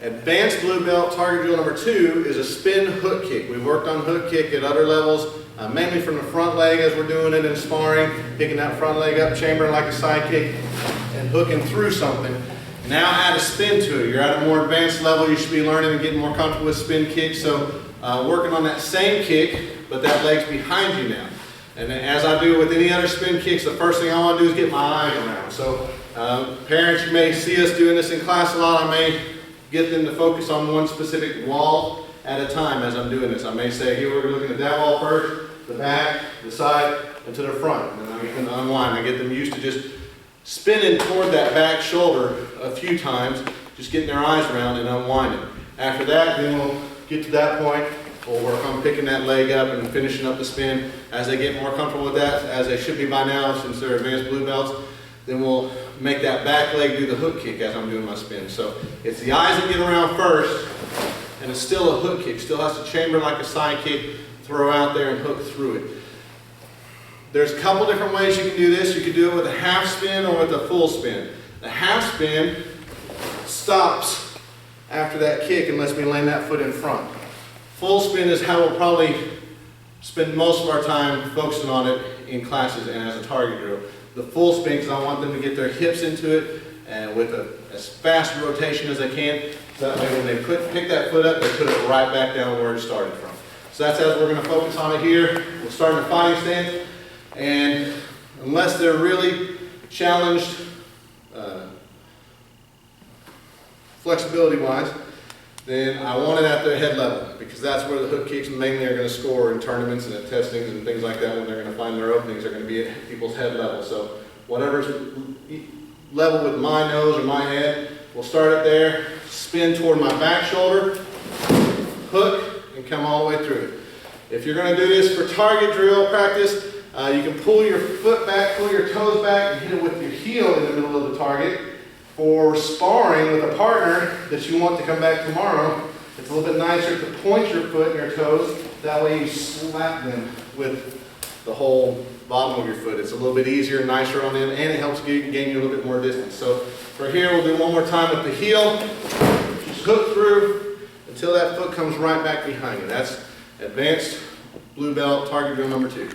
Advanced blue belt target drill number 2 is a spin hook kick. We've worked on hook kick at other levels, mainly from the front leg as we're doing it in sparring, picking that front leg up, chambering like a side kick, and hooking through something. Now add a spin to it. You're at a more advanced level, you should be learning and getting more comfortable with spin kicks, so working on that same kick, but that leg's behind you now. And then as I do with any other spin kicks, the first thing I want to do is get my eye around. So parents, you may see us doing this in class a lot. I may get them to focus on one specific wall at a time as I'm doing this. I may say, here we're looking at that wall first, the back, the side, and to the front. And then I get them to unwind. I get them used to just spinning toward that back shoulder a few times, just getting their eyes around and unwinding. After that, then we'll get to that point. We'll work on picking that leg up and finishing up the spin. As they get more comfortable with that, as they should be by now since they're advanced blue belts, then we'll make that back leg do the hook kick as I'm doing my spin. So it's the eyes that get around first, and it's still a hook kick. Still has to chamber like a side kick, throw out there and hook through it. There's a couple different ways you can do this. You can do it with a half spin or with a full spin. The half spin stops after that kick and lets me land that foot in front. Full spin is how we'll probably spend most of our time focusing on it in classes and as a target drill. The full spin, because I want them to get their hips into it and with as fast a rotation as they can. So that way when they pick that foot up, they put it right back down where it started from. So that's as we're going to focus on it here. We'll start in the fighting stance. And unless they're really challenged flexibility-wise, then I want it at their head level, because that's where the hook kicks mainly are going to score in tournaments and at testings and things like that. When they're going to find their openings, they're going to be at people's head level. So whatever's level with my nose or my head, we'll start it there, spin toward my back shoulder, hook, and come all the way through it. If you're going to do this for target drill practice, you can pull your foot back, pull your toes back, and hit it with your heel in the middle of the target. For sparring with a partner that you want to come back tomorrow, it's a little bit nicer to point your foot and your toes. That way you slap them with the whole bottom of your foot. It's a little bit easier and nicer on them, and it helps gain you a little bit more distance. So for here, we'll do one more time with the heel. Just hook through until that foot comes right back behind you. That's advanced blue belt target drill number 2.